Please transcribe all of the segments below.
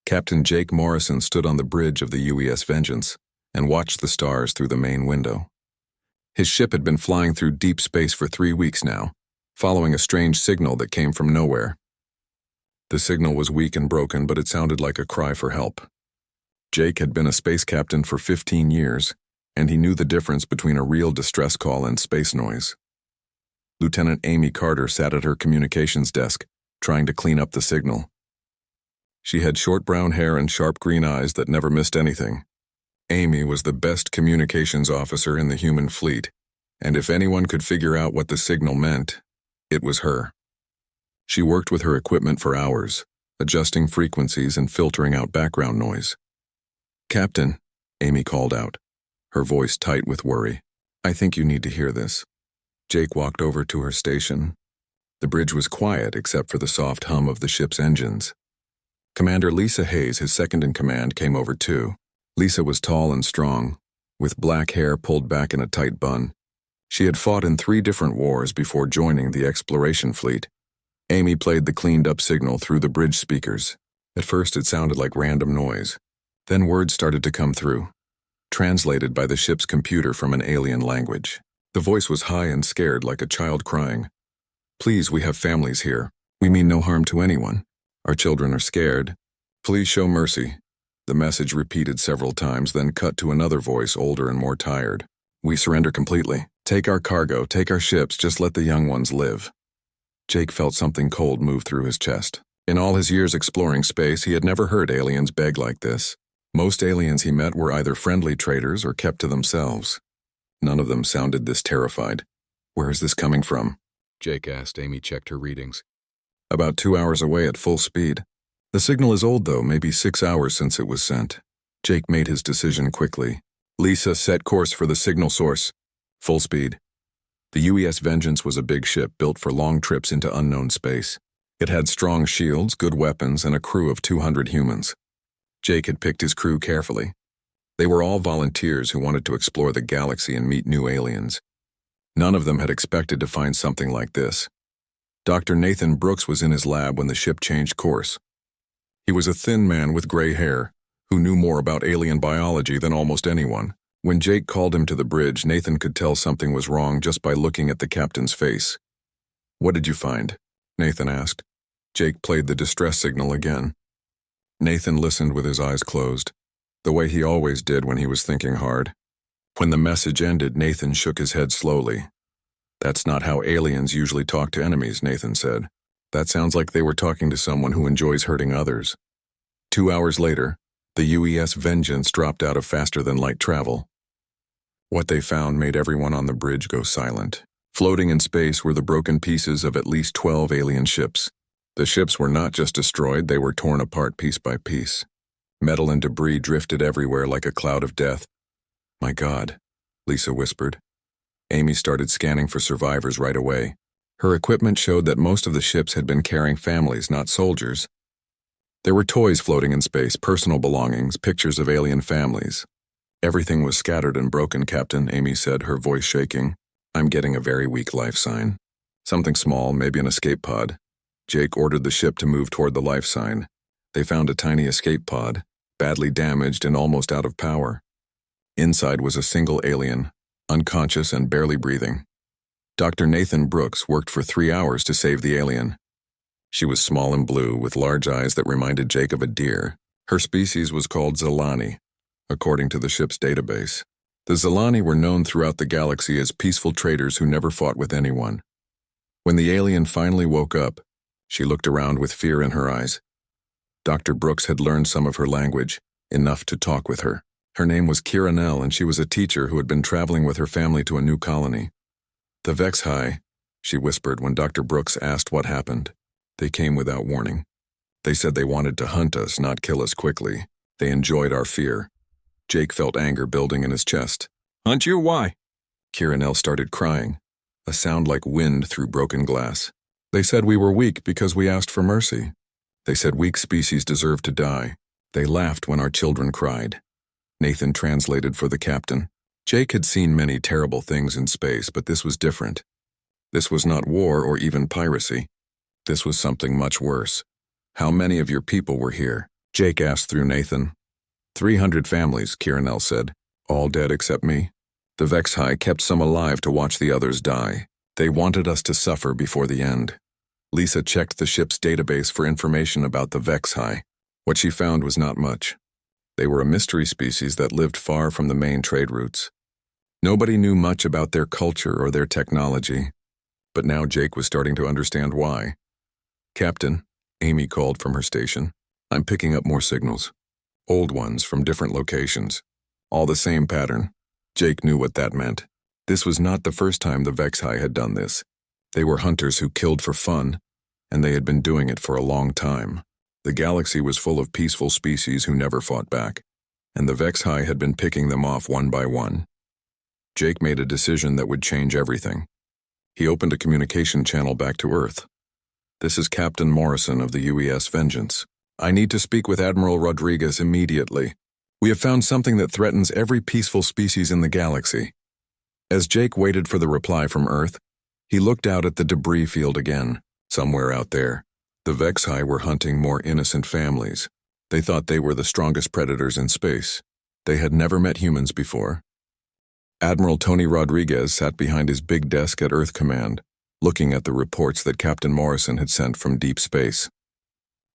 Captain Jake Morrison stood on the bridge of the UES Vengeance and watched the stars through the main window. His ship had been flying through deep space for 3 weeks now, following a strange signal that came from nowhere. The signal was weak and broken, but it sounded like a cry for help. Jake had been a space captain for 15 years, and he knew the difference between a real distress call and space noise. Lieutenant Amy Carter sat at her communications desk, trying to clean up the signal. She had short brown hair and sharp green eyes that never missed anything. Amy was the best communications officer in the human fleet, and if anyone could figure out what the signal meant, it was her. She worked with her equipment for hours, adjusting frequencies and filtering out background noise. "Captain," Amy called out, her voice tight with worry, "I think you need to hear this." Jake walked over to her station. The bridge was quiet except for the soft hum of the ship's engines. Commander Lisa Hayes, his second-in-command, came over too. Lisa was tall and strong, with black hair pulled back in a tight bun. She had fought in 3 different wars before joining the exploration fleet. Amy played the cleaned-up signal through the bridge speakers. At first it sounded like random noise. Then words started to come through, translated by the ship's computer from an alien language. The voice was high and scared, like a child crying. "Please, we have families here. We mean no harm to anyone. Our children are scared. Please show mercy." The message repeated several times, then cut to another voice, older and more tired. "We surrender completely. Take our cargo, take our ships, just let the young ones live." Jake felt something cold move through his chest. In all his years exploring space, he had never heard aliens beg like this. Most aliens he met were either friendly traders or kept to themselves. None of them sounded this terrified. "Where is this coming from?" Jake asked. Amy checked her readings. "About 2 hours away at full speed. The signal is old though, maybe 6 hours since it was sent." Jake made his decision quickly. Lisa set course for the signal source. Full speed. The UES Vengeance was a big ship built for long trips into unknown space. It had strong shields, good weapons, and a crew of 200 humans. Jake had picked his crew carefully. They were all volunteers who wanted to explore the galaxy and meet new aliens. None of them had expected to find something like this. Dr. Nathan Brooks was in his lab when the ship changed course. He was a thin man with gray hair, who knew more about alien biology than almost anyone. When Jake called him to the bridge, Nathan could tell something was wrong just by looking at the captain's face. "What did you find?" Nathan asked. Jake played the distress signal again. Nathan listened with his eyes closed, the way he always did when he was thinking hard. When the message ended, Nathan shook his head slowly. "That's not how aliens usually talk to enemies," Nathan said. "That sounds like they were talking to someone who enjoys hurting others." 2 hours later, the UES Vengeance dropped out of faster-than-light travel. What they found made everyone on the bridge go silent. Floating in space were the broken pieces of at least 12 alien ships. The ships were not just destroyed, they were torn apart piece by piece. Metal and debris drifted everywhere like a cloud of death. "My God," Lisa whispered. Amy started scanning for survivors right away. Her equipment showed that most of the ships had been carrying families, not soldiers. There were toys floating in space, personal belongings, pictures of alien families. "Everything was scattered and broken, Captain," Amy said, her voice shaking. "I'm getting a very weak life sign. Something small, maybe an escape pod." Jake ordered the ship to move toward the life sign. They found a tiny escape pod, badly damaged and almost out of power. Inside was a single alien, unconscious and barely breathing. Dr. Nathan Brooks worked for 3 hours to save the alien. She was small and blue, with large eyes that reminded Jake of a deer. Her species was called Zilani, according to the ship's database. The Zilani were known throughout the galaxy as peaceful traders who never fought with anyone. When the alien finally woke up, she looked around with fear in her eyes. Dr. Brooks had learned some of her language, enough to talk with her. Her name was Kira Nell, and she was a teacher who had been traveling with her family to a new colony. "The Vexhi," she whispered when Dr. Brooks asked what happened. "They came without warning. They said they wanted to hunt us, not kill us quickly. They enjoyed our fear." Jake felt anger building in his chest. "Hunt you? Why?" Kira Nell started crying, a sound like wind through broken glass. "They said we were weak because we asked for mercy. They said weak species deserve to die. They laughed when our children cried." Nathan translated for the captain. Jake had seen many terrible things in space, but this was different. This was not war or even piracy. This was something much worse. "How many of your people were here?" Jake asked through Nathan. 300 families, Kiranel said. All dead except me. The Vexhai kept some alive to watch the others die. They wanted us to suffer before the end. Lisa checked the ship's database for information about the Vexhai. What she found was not much. They were a mystery species that lived far from the main trade routes. Nobody knew much about their culture or their technology, but now Jake was starting to understand why. Captain, Amy called from her station. I'm picking up more signals. Old ones from different locations. All the same pattern. Jake knew what that meant. This was not the first time the Vexhai had done this. They were hunters who killed for fun, and they had been doing it for a long time. The galaxy was full of peaceful species who never fought back, and the Vexhai had been picking them off one by one. Jake made a decision that would change everything. He opened a communication channel back to Earth. This is Captain Morrison of the UES Vengeance. I need to speak with Admiral Rodriguez immediately. We have found something that threatens every peaceful species in the galaxy. As Jake waited for the reply from Earth, he looked out at the debris field again. Somewhere out there, the Vexhai were hunting more innocent families. They thought they were the strongest predators in space. They had never met humans before. Admiral Tony Rodriguez sat behind his big desk at Earth Command, looking at the reports that Captain Morrison had sent from deep space.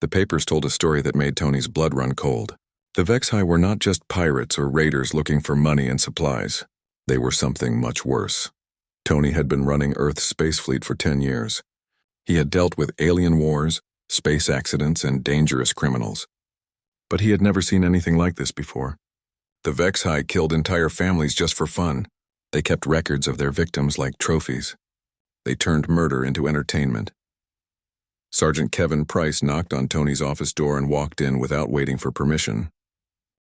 The papers told a story that made Tony's blood run cold. The Vexhai were not just pirates or raiders looking for money and supplies. They were something much worse. Tony had been running Earth's space fleet for 10 years. He had dealt with alien wars, space accidents, and dangerous criminals. But he had never seen anything like this before. The Vexhai killed entire families just for fun. They kept records of their victims like trophies. They turned murder into entertainment. Sergeant Kevin Price knocked on Tony's office door and walked in without waiting for permission.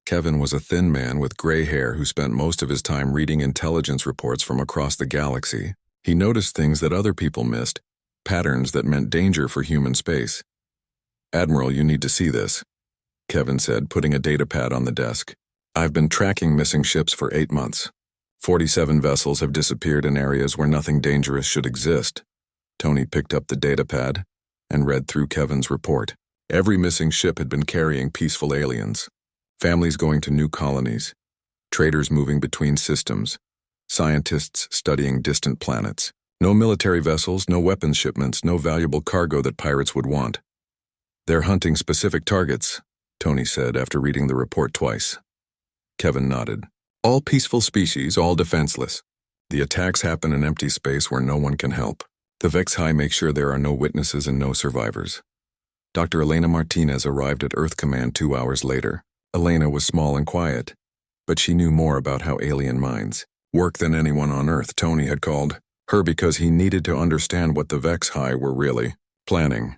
Kevin was a thin man with gray hair who spent most of his time reading intelligence reports from across the galaxy. He noticed things that other people missed, patterns that meant danger for human space. Admiral, you need to see this, Kevin said, putting a datapad on the desk. I've been tracking missing ships for 8 months. 47 vessels have disappeared in areas where nothing dangerous should exist. Tony picked up the datapad and read through Kevin's report. Every missing ship had been carrying peaceful aliens. Families going to new colonies. Traders moving between systems. Scientists studying distant planets. No military vessels, no weapons shipments, no valuable cargo that pirates would want. They're hunting specific targets, Tony said after reading the report twice. Kevin nodded. All peaceful species, all defenseless. The attacks happen in empty space where no one can help. The Vexhai make sure there are no witnesses and no survivors. Dr. Elena Martinez arrived at Earth Command 2 hours later. Elena was small and quiet, but she knew more about how alien minds work than anyone on Earth. Tony had called her because he needed to understand what the Vexhai were really planning.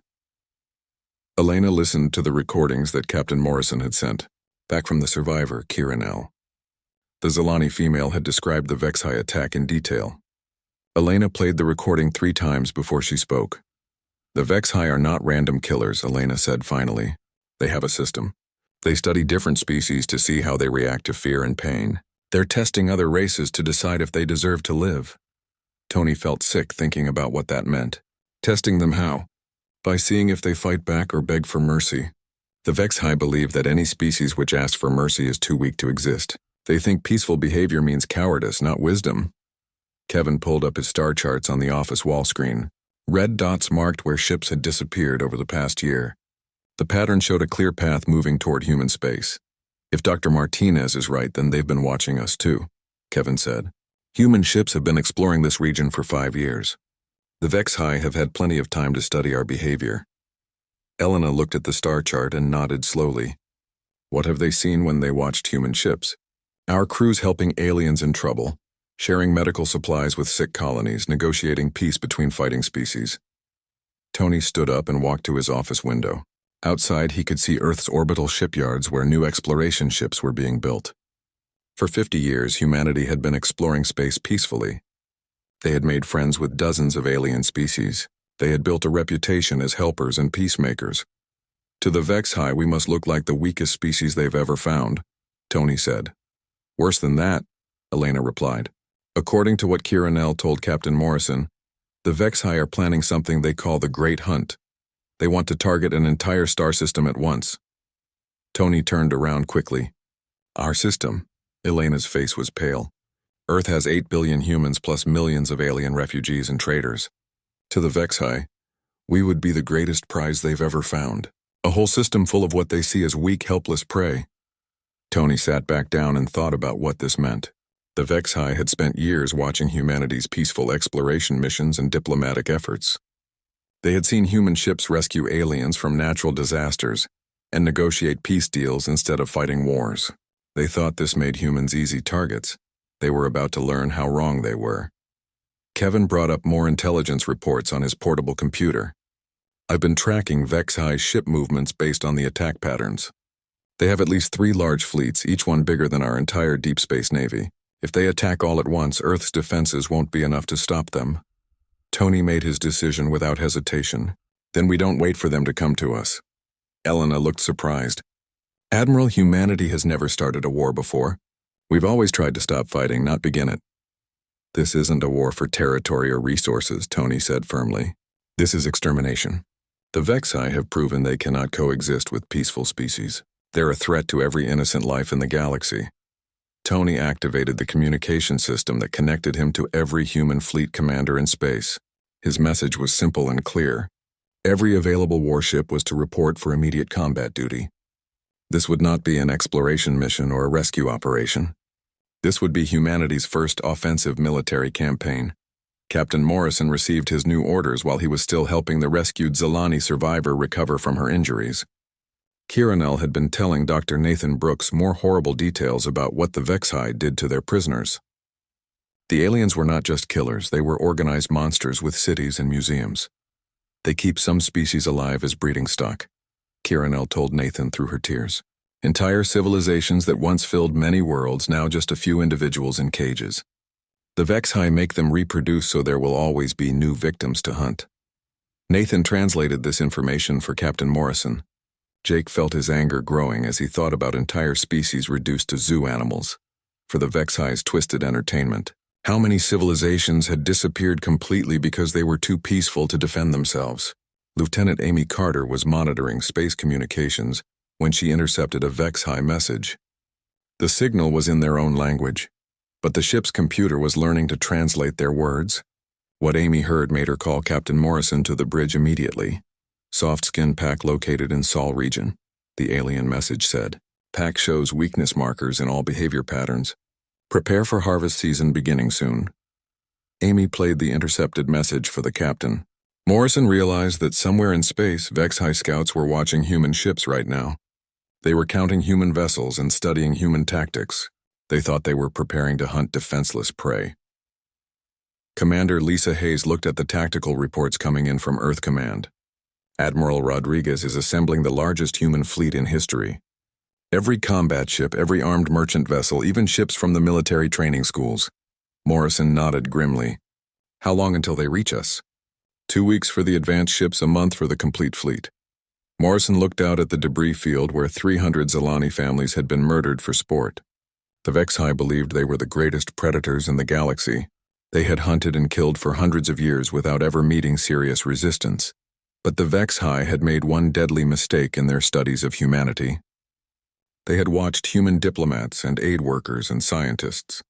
Elena listened to the recordings that Captain Morrison had sent, back from the survivor, Kiranel. The Zilani female had described the Vexhai attack in detail. Elena played the recording 3 times before she spoke. The Vexhai are not random killers, Elena said finally. They have a system. They study different species to see how they react to fear and pain. They're testing other races to decide if they deserve to live. Tony felt sick thinking about what that meant. Testing them how? By seeing if they fight back or beg for mercy. The Vexhai believe that any species which asks for mercy is too weak to exist. They think peaceful behavior means cowardice, not wisdom. Kevin pulled up his star charts on the office wall screen. Red dots marked where ships had disappeared over the past year. The pattern showed a clear path moving toward human space. If Dr. Martinez is right, then they've been watching us too, Kevin said. Human ships have been exploring this region for 5 years. The Vexhai have had plenty of time to study our behavior. Elena looked at the star chart and nodded slowly. What have they seen when they watched human ships? Our crews helping aliens in trouble, sharing medical supplies with sick colonies, negotiating peace between fighting species. Tony stood up and walked to his office window. Outside, he could see Earth's orbital shipyards where new exploration ships were being built. For 50 years, humanity had been exploring space peacefully. They had made friends with dozens of alien species. They had built a reputation as helpers and peacemakers. To the Vexhai, we must look like the weakest species they've ever found, Tony said. Worse than that, Elena replied. According to what Kiranel told Captain Morrison, the Vexhai are planning something they call the Great Hunt. They want to target an entire star system at once. Tony turned around quickly. Our system. Elena's face was pale. Earth has 8 billion humans plus millions of alien refugees and traders. To the Vexhi, we would be the greatest prize they've ever found. A whole system full of what they see as weak, helpless prey. Tony sat back down and thought about what this meant. The Vexhi had spent years watching humanity's peaceful exploration missions and diplomatic efforts. They had seen human ships rescue aliens from natural disasters and negotiate peace deals instead of fighting wars. They thought this made humans easy targets. They were about to learn how wrong they were. Kevin brought up more intelligence reports on his portable computer. I've been tracking Vexhi's ship movements based on the attack patterns. They have at least 3 large fleets, each one bigger than our entire deep space navy. If they attack all at once, Earth's defenses won't be enough to stop them. Tony made his decision without hesitation. Then we don't wait for them to come to us. Elena looked surprised. Admiral, humanity has never started a war before. We've always tried to stop fighting, not begin it. This isn't a war for territory or resources, Tony said firmly. This is extermination. The Vexhi have proven they cannot coexist with peaceful species. They're a threat to every innocent life in the galaxy. Tony activated the communication system that connected him to every human fleet commander in space. His message was simple and clear. Every available warship was to report for immediate combat duty. This would not be an exploration mission or a rescue operation. This would be humanity's first offensive military campaign. Captain Morrison received his new orders while he was still helping the rescued Zilani survivor recover from her injuries. Kiranel had been telling Dr. Nathan Brooks more horrible details about what the Vexhi did to their prisoners. The aliens were not just killers, they were organized monsters with cities and museums. They keep some species alive as breeding stock, Kiranel told Nathan through her tears. Entire civilizations that once filled many worlds, now just a few individuals in cages. The Vexhi make them reproduce so there will always be new victims to hunt. Nathan translated this information for Captain Morrison. Jake felt his anger growing as he thought about entire species reduced to zoo animals. For the Vexhi's twisted entertainment. How many civilizations had disappeared completely because they were too peaceful to defend themselves? Lieutenant Amy Carter was monitoring space communications when she intercepted a Vexhi message. The signal was in their own language, but the ship's computer was learning to translate their words. What Amy heard made her call Captain Morrison to the bridge immediately. Soft skin pack located in Sol region, the alien message said. Pack shows weakness markers in all behavior patterns. Prepare for harvest season beginning soon. Amy played the intercepted message for the captain. Morrison realized that somewhere in space, Vexhi scouts were watching human ships right now. They were counting human vessels and studying human tactics. They thought they were preparing to hunt defenseless prey. Commander Lisa Hayes looked at the tactical reports coming in from Earth Command. Admiral Rodriguez is assembling the largest human fleet in history. Every combat ship, every armed merchant vessel, even ships from the military training schools. Morrison nodded grimly. How long until they reach us? 2 weeks for the advanced ships, a month for the complete fleet. Morrison looked out at the debris field where 300 Zilani families had been murdered for sport. The Vexhi believed they were the greatest predators in the galaxy. They had hunted and killed for hundreds of years without ever meeting serious resistance. But the Vexhi had made one deadly mistake in their studies of humanity. They had watched human diplomats and aid workers and scientists.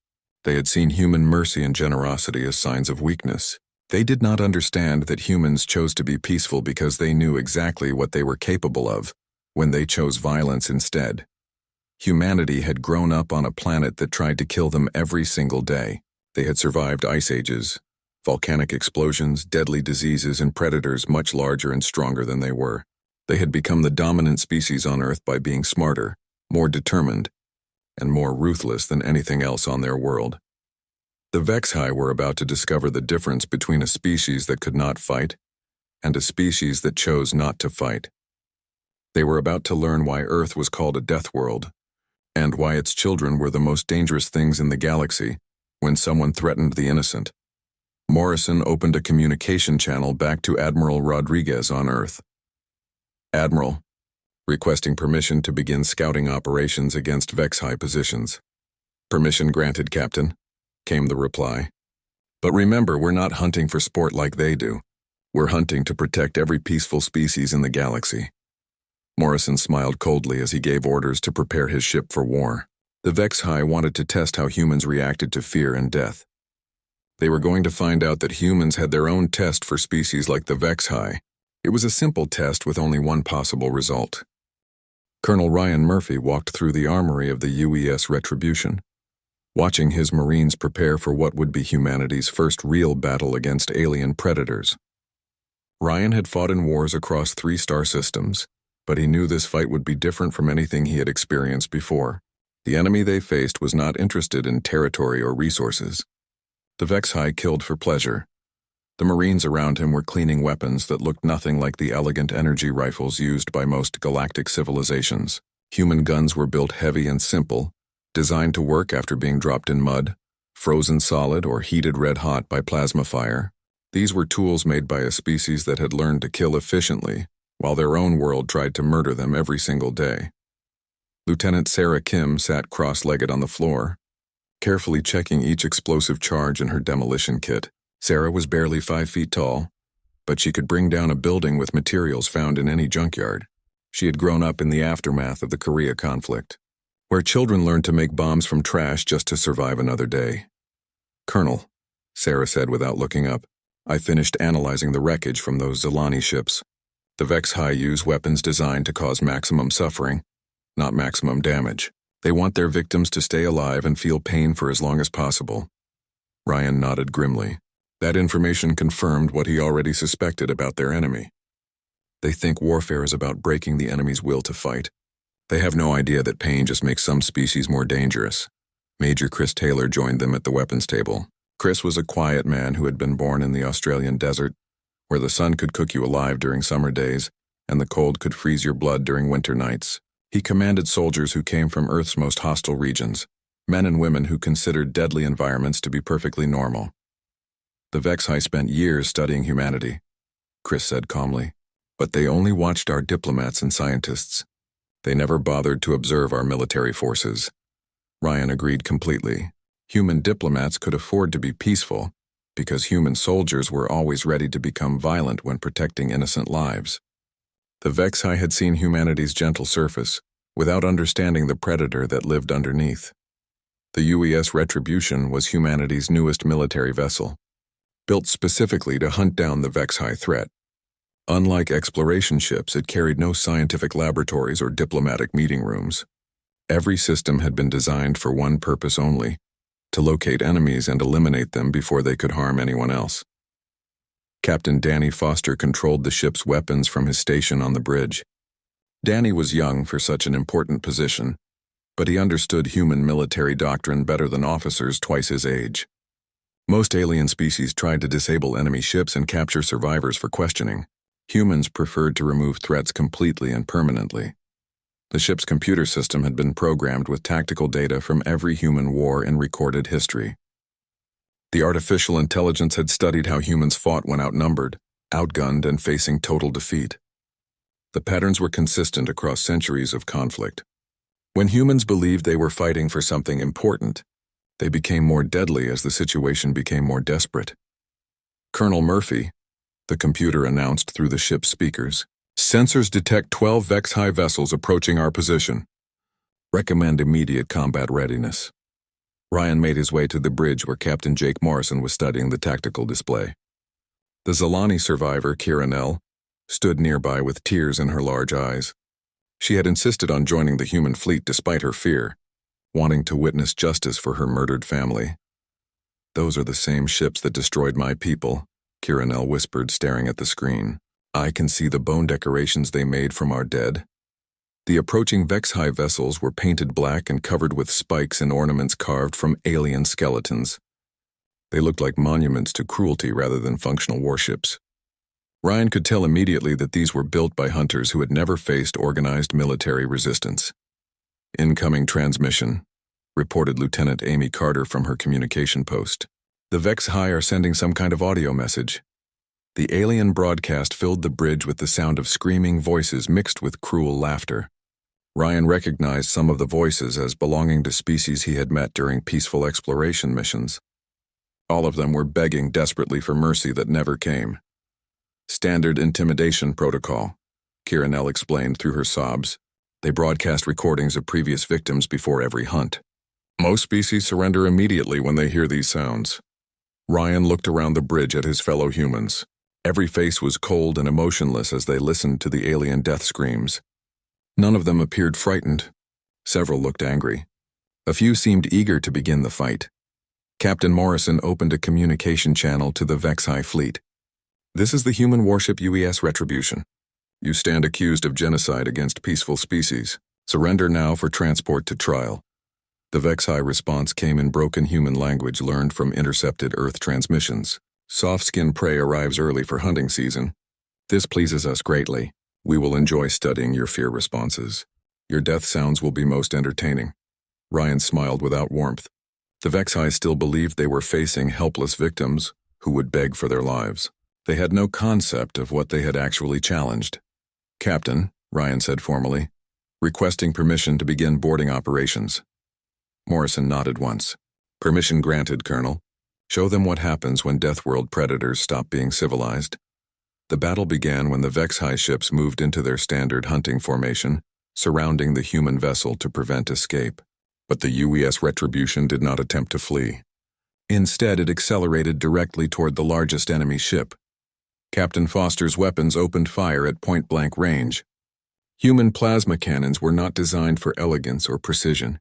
They had seen human mercy and generosity as signs of weakness. They did not understand that humans chose to be peaceful because they knew exactly what they were capable of when they chose violence instead. Humanity had grown up on a planet that tried to kill them every single day. They had survived ice ages, volcanic explosions, deadly diseases, and predators much larger and stronger than they were. They had become the dominant species on Earth by being smarter, more determined, and more ruthless than anything else on their world. The Vexhi were about to discover the difference between a species that could not fight and a species that chose not to fight. They were about to learn why Earth was called a deathworld, and why its children were the most dangerous things in the galaxy when someone threatened the innocent. Morrison opened a communication channel back to Admiral Rodriguez on Earth. Admiral, requesting permission to begin scouting operations against Vexhi positions. Permission granted, Captain, came the reply. But remember, we're not hunting for sport like they do. We're hunting to protect every peaceful species in the galaxy. Morrison smiled coldly as he gave orders to prepare his ship for war. The HFY wanted to test how humans reacted to fear and death. They were going to find out that humans had their own test for species like the HFY. It was a simple test with only one possible result. Colonel Ryan Murphy walked through the armory of the UES Retribution, watching his Marines prepare for what would be humanity's first real battle against alien predators. Ryan had fought in wars across 3 star systems, but he knew this fight would be different from anything he had experienced before. The enemy they faced was not interested in territory or resources. The HFY killed for pleasure. The Marines around him were cleaning weapons that looked nothing like the elegant energy rifles used by most galactic civilizations. Human guns were built heavy and simple, designed to work after being dropped in mud, frozen solid, or heated red-hot by plasma fire. These were tools made by a species that had learned to kill efficiently, while their own world tried to murder them every single day. Lieutenant Sarah Kim sat cross-legged on the floor, carefully checking each explosive charge in her demolition kit. Sarah was barely 5 feet tall, but she could bring down a building with materials found in any junkyard. She had grown up in the aftermath of the Korea conflict, where children learned to make bombs from trash just to survive another day. "Colonel," Sarah said without looking up, "I finished analyzing the wreckage from those Zilani ships. The HFY use weapons designed to cause maximum suffering, not maximum damage. They want their victims to stay alive and feel pain for as long as possible." Ryan nodded grimly. That information confirmed what he already suspected about their enemy. They think warfare is about breaking the enemy's will to fight. They have no idea that pain just makes some species more dangerous. Major Chris Taylor joined them at the weapons table. Chris was a quiet man who had been born in the Australian desert, where the sun could cook you alive during summer days and the cold could freeze your blood during winter nights. He commanded soldiers who came from Earth's most hostile regions, men and women who considered deadly environments to be perfectly normal. "The HFY spent years studying humanity," Chris said calmly, "but they only watched our diplomats and scientists. They never bothered to observe our military forces." Ryan agreed completely. Human diplomats could afford to be peaceful because human soldiers were always ready to become violent when protecting innocent lives. The HFY had seen humanity's gentle surface without understanding the predator that lived underneath. The UES Retribution was humanity's newest military vessel, built specifically to hunt down the HFY threat. Unlike exploration ships, it carried no scientific laboratories or diplomatic meeting rooms. Every system had been designed for one purpose only: to locate enemies and eliminate them before they could harm anyone else. Captain Danny Foster controlled the ship's weapons from his station on the bridge. Danny was young for such an important position, but he understood human military doctrine better than officers twice his age. Most alien species tried to disable enemy ships and capture survivors for questioning. Humans preferred to remove threats completely and permanently. The ship's computer system had been programmed with tactical data from every human war in recorded history. The artificial intelligence had studied how humans fought when outnumbered, outgunned, and facing total defeat. The patterns were consistent across centuries of conflict. When humans believed they were fighting for something important, they became more deadly as the situation became more desperate. "Colonel Murphy," the computer announced through the ship's speakers, "sensors detect 12 HFY vessels approaching our position. Recommend immediate combat readiness." Ryan made his way to the bridge where Captain Jake Morrison was studying the tactical display. The Zilani survivor, Kiranel, stood nearby with tears in her large eyes. She had insisted on joining the human fleet despite her fear, wanting to witness justice for her murdered family. "Those are the same ships that destroyed my people," Kiranel whispered, staring at the screen. "I can see the bone decorations they made from our dead." The approaching HFY vessels were painted black and covered with spikes and ornaments carved from alien skeletons. They looked like monuments to cruelty rather than functional warships. Ryan could tell immediately that these were built by hunters who had never faced organized military resistance. "Incoming transmission," reported Lieutenant Amy Carter from her communication post. "The HFY are sending some kind of audio message." The alien broadcast filled the bridge with the sound of screaming voices mixed with cruel laughter. Ryan recognized some of the voices as belonging to species he had met during peaceful exploration missions. All of them were begging desperately for mercy that never came. "Standard intimidation protocol," Kiranel explained through her sobs. They broadcast recordings of previous victims before every hunt. Most species surrender immediately when they hear these sounds. Ryan looked around the bridge at his fellow humans. Every face was cold and emotionless as they listened to the alien death screams. None of them appeared frightened. Several looked angry. A few seemed eager to begin the fight. Captain Morrison opened a communication channel to the Vexi fleet. This is the human warship UES Retribution. You stand accused of genocide against peaceful species. Surrender now for transport to trial. The Vexi response came in broken human language learned from intercepted Earth transmissions. Soft-skinned prey arrives early for hunting season. This pleases us greatly. We will enjoy studying your fear responses. Your death sounds will be most entertaining. Ryan smiled without warmth. The Vexi still believed they were facing helpless victims who would beg for their lives. They had no concept of what they had actually challenged. Captain, Ryan said formally, requesting permission to begin boarding operations. Morrison nodded once. Permission granted, Colonel. Show them what happens when Deathworld predators stop being civilized. The battle began when the Vexi ships moved into their standard hunting formation, surrounding the human vessel to prevent escape. But the UES Retribution did not attempt to flee. Instead, it accelerated directly toward the largest enemy ship. Captain Foster's weapons opened fire at point-blank range. Human plasma cannons were not designed for elegance or precision.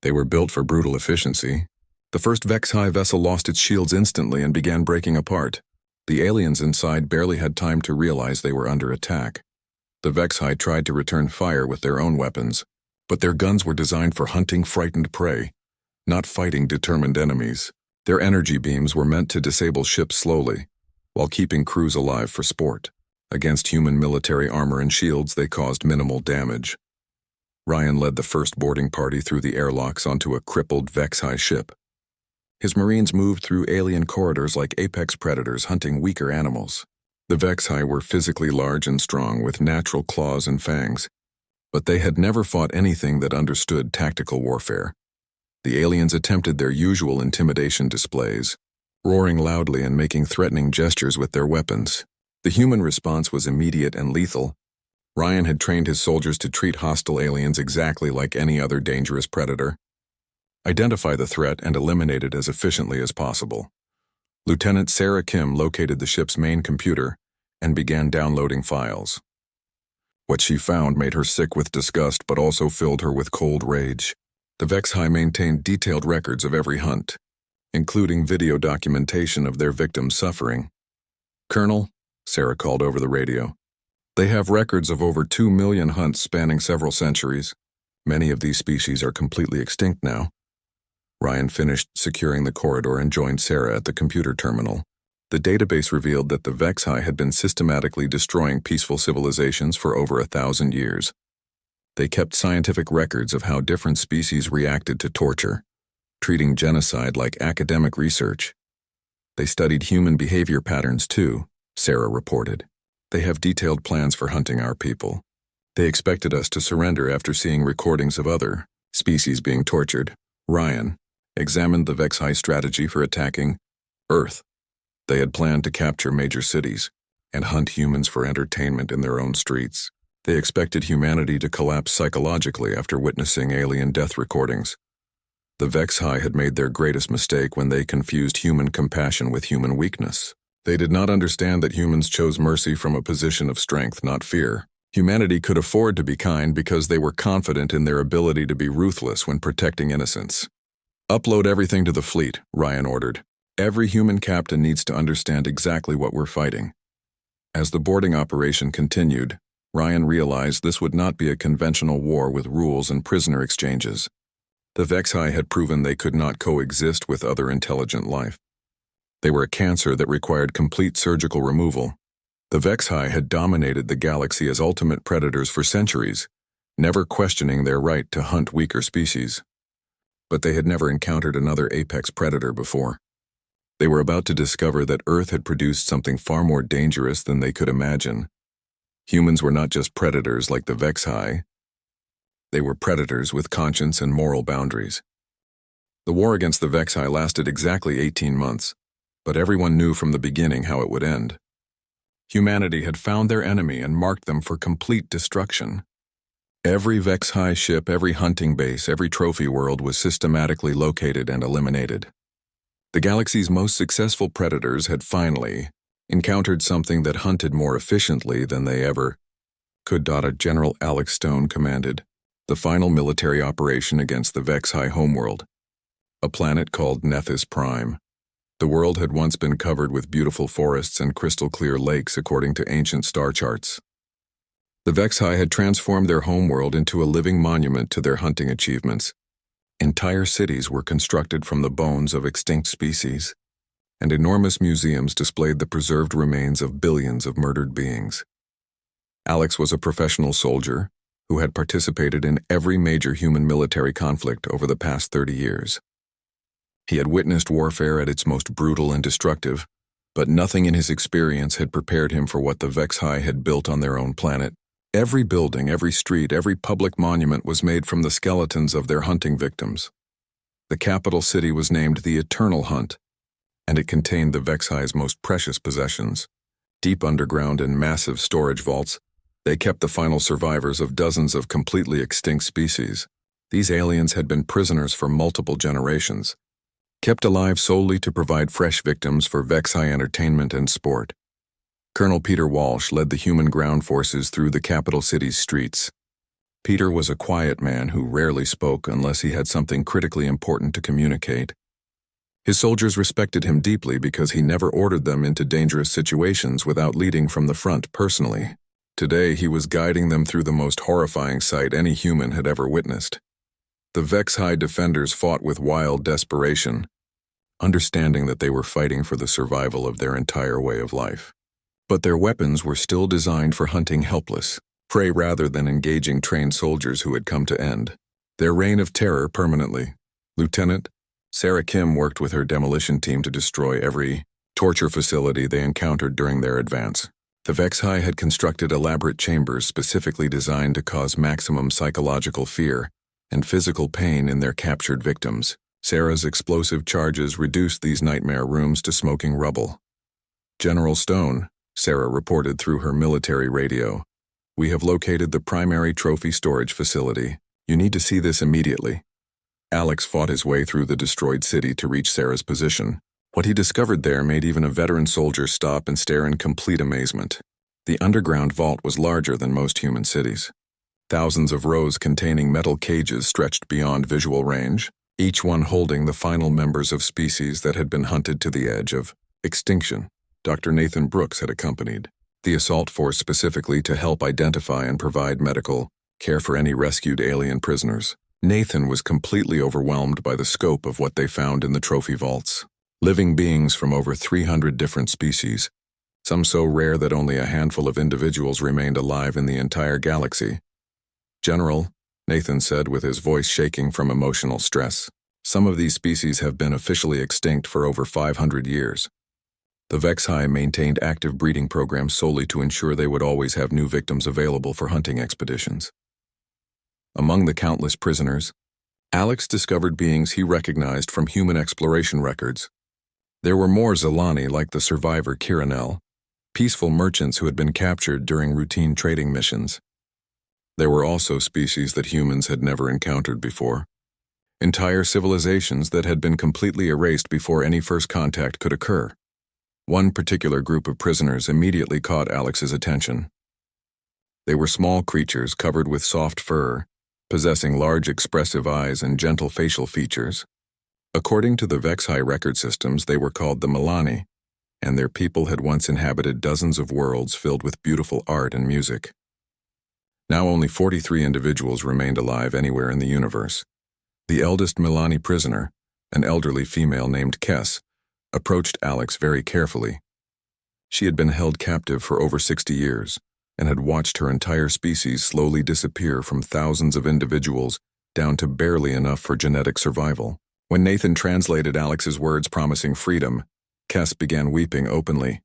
They were built for brutal efficiency. The first Vexi vessel lost its shields instantly and began breaking apart. The aliens inside barely had time to realize they were under attack. The Vexi tried to return fire with their own weapons, but their guns were designed for hunting frightened prey, not fighting determined enemies. Their energy beams were meant to disable ships slowly, while keeping crews alive for sport. Against human military armor and shields, they caused minimal damage. Ryan led the first boarding party through the airlocks onto a crippled Vexi ship. His Marines moved through alien corridors like apex predators hunting weaker animals. The Vexi were physically large and strong with natural claws and fangs, but they had never fought anything that understood tactical warfare. The aliens attempted their usual intimidation displays, roaring loudly and making threatening gestures with their weapons. The human response was immediate and lethal. Ryan had trained his soldiers to treat hostile aliens exactly like any other dangerous predator. Identify the threat and eliminate it as efficiently as possible. Lieutenant Sarah Kim located the ship's main computer and began downloading files. What she found made her sick with disgust but also filled her with cold rage. The Vexi maintained detailed records of every hunt, including video documentation of their victims' suffering. Colonel, Sarah called over the radio, they have records of over 2 million hunts spanning several centuries. Many of these species are completely extinct now. Ryan finished securing the corridor and joined Sarah at the computer terminal. The database revealed that the Vexi had been systematically destroying peaceful civilizations for over 1,000 years. They kept scientific records of how different species reacted to torture, treating genocide like academic research. They studied human behavior patterns too, Sarah reported. They have detailed plans for hunting our people. They expected us to surrender after seeing recordings of other species being tortured. Ryan examined the Vexi strategy for attacking Earth. They had planned to capture major cities and hunt humans for entertainment in their own streets. They expected humanity to collapse psychologically after witnessing alien death recordings. The Vexi had made their greatest mistake when they confused human compassion with human weakness. They did not understand that humans chose mercy from a position of strength, not fear. Humanity could afford to be kind because they were confident in their ability to be ruthless when protecting innocence. Upload everything to the fleet, Ryan ordered. Every human captain needs to understand exactly what we're fighting. As the boarding operation continued, Ryan realized this would not be a conventional war with rules and prisoner exchanges. The Vexi had proven they could not coexist with other intelligent life. They were a cancer that required complete surgical removal. The Vexi had dominated the galaxy as ultimate predators for centuries, never questioning their right to hunt weaker species. But they had never encountered another apex predator before. They were about to discover that Earth had produced something far more dangerous than they could imagine. Humans were not just predators like the Vexi. They were predators with conscience and moral boundaries. The war against the Vexi lasted exactly 18 months, but everyone knew from the beginning how it would end. Humanity had found their enemy and marked them for complete destruction. Every Vex-High ship, every hunting base, every trophy world was systematically located and eliminated. The galaxy's most successful predators had finally encountered something that hunted more efficiently than they ever could. General Alex Stone commanded the final military operation against the Vex-High homeworld, a planet called Nethys Prime. The world had once been covered with beautiful forests and crystal-clear lakes according to ancient star charts. The Vex-High had transformed their homeworld into a living monument to their hunting achievements. Entire cities were constructed from the bones of extinct species, and enormous museums displayed the preserved remains of billions of murdered beings. Alex was a professional soldier who had participated in every major human military conflict over the past 30 years. He had witnessed warfare at its most brutal and destructive, but nothing in his experience had prepared him for what the Vex-High had built on their own planet. Every building, every street, every public monument was made from the skeletons of their hunting victims. The capital city was named the Eternal Hunt, and it contained the Vex-High's most precious possessions. Deep underground in massive storage vaults, they kept the final survivors of dozens of completely extinct species. These aliens had been prisoners for multiple generations, kept alive solely to provide fresh victims for Vex-High entertainment and sport. Colonel Peter Walsh led the human ground forces through the capital city's streets. Peter was a quiet man who rarely spoke unless he had something critically important to communicate. His soldiers respected him deeply because he never ordered them into dangerous situations without leading from the front personally. Today, he was guiding them through the most horrifying sight any human had ever witnessed. The Vex-High defenders fought with wild desperation, understanding that they were fighting for the survival of their entire way of life. But their weapons were still designed for hunting helpless prey rather than engaging trained soldiers who had come to end their reign of terror permanently. Lieutenant Sarah Kim worked with her demolition team to destroy every torture facility they encountered during their advance. The Vex-High had constructed elaborate chambers specifically designed to cause maximum psychological fear and physical pain in their captured victims. Sarah's explosive charges reduced these nightmare rooms to smoking rubble. General Stone, Sarah reported through her military radio, "We have located the primary trophy storage facility. You need to see this immediately." Alex fought his way through the destroyed city to reach Sarah's position. What he discovered there made even a veteran soldier stop and stare in complete amazement. The underground vault was larger than most human cities. Thousands of rows containing metal cages stretched beyond visual range, each one holding the final members of species that had been hunted to the edge of extinction. Dr. Nathan Brooks had accompanied the assault force specifically to help identify and provide medical care for any rescued alien prisoners. Nathan was completely overwhelmed by the scope of what they found in the trophy vaults. Living beings from over 300 different species, some so rare that only a handful of individuals remained alive in the entire galaxy. "General," Nathan said with his voice shaking from emotional stress, "some of these species have been officially extinct for over 500 years. The Vex-High maintained active breeding programs solely to ensure they would always have new victims available for hunting expeditions." Among the countless prisoners, Alex discovered beings he recognized from human exploration records. There were more Zelani like the survivor Kiranel, peaceful merchants who had been captured during routine trading missions. There were also species that humans had never encountered before, entire civilizations that had been completely erased before any first contact could occur. One particular group of prisoners immediately caught Alex's attention. They were small creatures covered with soft fur, possessing large expressive eyes and gentle facial features. According to the Vex-High record systems, they were called the Milani, and their people had once inhabited dozens of worlds filled with beautiful art and music. Now only 43 individuals remained alive anywhere in the universe. The eldest Milani prisoner, an elderly female named Kess, approached Alex very carefully. She had been held captive for over 60 years and had watched her entire species slowly disappear from thousands of individuals down to barely enough for genetic survival. When Nathan translated Alex's words promising freedom, Kess began weeping openly.